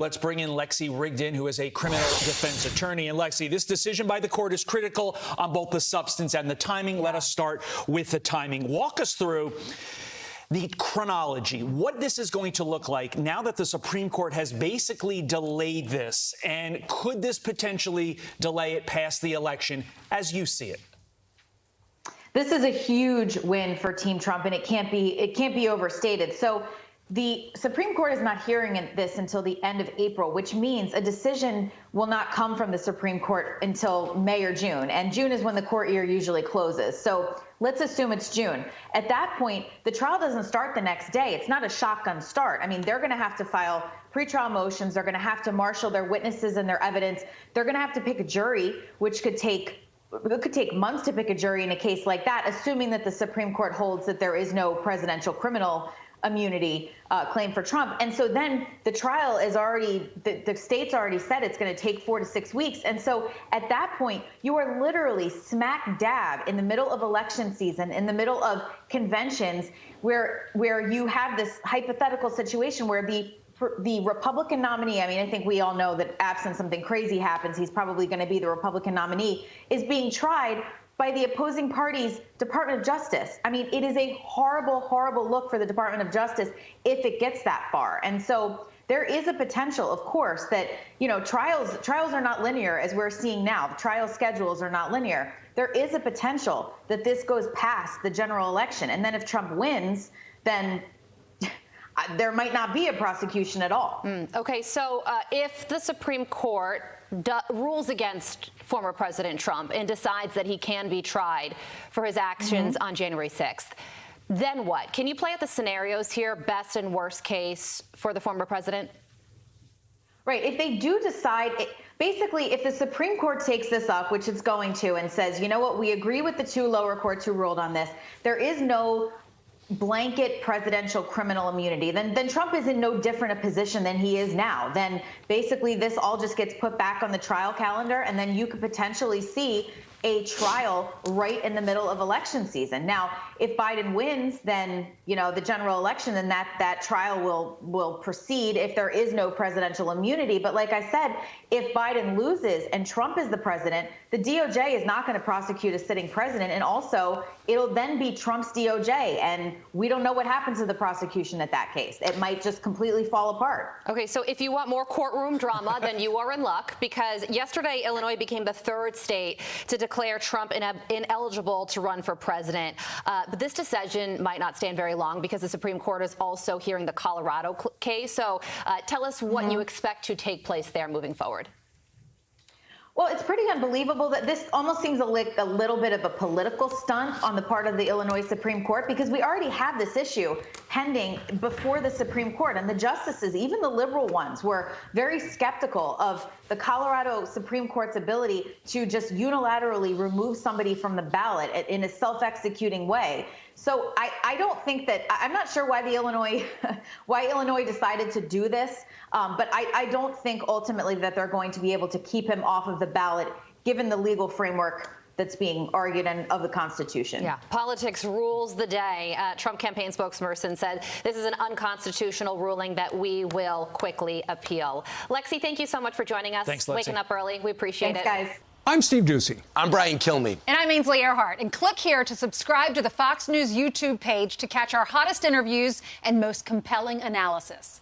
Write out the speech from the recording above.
Let's bring in Lexie Rigden, who is a criminal defense attorney. And Lexie, this decision by the court is critical on both the substance and the timing. Let us start with the timing. Walk us through the chronology, what this is going to look like now that the Supreme Court has basically delayed this. And could this potentially delay it past the election as you see it? This is a huge win for Team Trump, and it can't be overstated. So the Supreme Court is not hearing this until the end of April, which means a decision will not come from the Supreme Court until May or June. And June is when the court year usually closes. So let's assume it's June. At that point, the trial doesn't start the next day. It's not a shotgun start. I mean, they're going to have to file pretrial motions. They're going to have to marshal their witnesses and their evidence. They're going to have to pick a jury, which could take months to pick a jury in a case like that, assuming that the Supreme Court holds that there is no presidential criminal immunity claim for Trump. And so then the trial is already, the state's already said it's going to take 4 to 6 weeks. And so at that point, you are literally smack dab in the middle of election season, in the middle of conventions, where you have this hypothetical situation where the Republican nominee, I mean, I think we all know that absent something crazy happens, he's probably going to be the Republican nominee, is being tried by the opposing party's Department of Justice. I mean, it is a horrible, horrible look for the Department of Justice if it gets that far. And so there is a potential, of course, that, trials are not linear, as we're seeing now. The trial schedules are not linear. There is a potential that this goes past the general election. And then if Trump wins, then there might not be a prosecution at all. Okay, so if the Supreme Court rules against former President Trump and decides that he can be tried for his actions on January 6th, then what? Can you play out the scenarios here, best and worst case for the former president? Right. If they do decide, basically, if the Supreme Court takes this up, which it's going to, and says, you know what, we agree with the 2 lower courts who ruled on this, there is no blanket presidential criminal immunity, then Trump is in no different a position than he is now. Then basically this all just gets put back on the trial calendar, and then you could potentially see a trial right in the middle of election season. Now, if Biden wins, then, the general election, then that trial will proceed if there is no presidential immunity. But like I said, if Biden loses and Trump is the president, the DOJ is not going to prosecute a sitting president. And also, it'll then be Trump's DOJ. And we don't know what happens to the prosecution at that case. It might just completely fall apart. Okay, so if you want more courtroom drama, then you are in luck, because yesterday, Illinois became the 3rd state to declare Trump ineligible to run for president. But this decision might not stand very long, because the Supreme Court is also hearing the Colorado case. So tell us what you expect to take place there moving forward. Well, it's pretty unbelievable that this almost seems like a little bit of a political stunt on the part of the Illinois Supreme Court, because we already have this issue pending before the Supreme Court. And the justices, even the liberal ones, were very skeptical of the Colorado Supreme Court's ability to just unilaterally remove somebody from the ballot in a self-executing way. So I don't think that, I'm not sure why Illinois decided to do this, but I don't think ultimately that they're going to be able to keep him off of the ballot, given the legal framework that's being argued of the Constitution. Yeah, politics rules the day. Trump campaign spokesperson said this is an unconstitutional ruling that we will quickly appeal. Lexie, thank you so much for joining us. Thanks, Lexie. Waking up early. We appreciate it. Thanks, guys. I'm Steve Doocy. I'm Brian Kilmeade. And I'm Ainsley Earhart. And click here to subscribe to the Fox News YouTube page to catch our hottest interviews and most compelling analysis.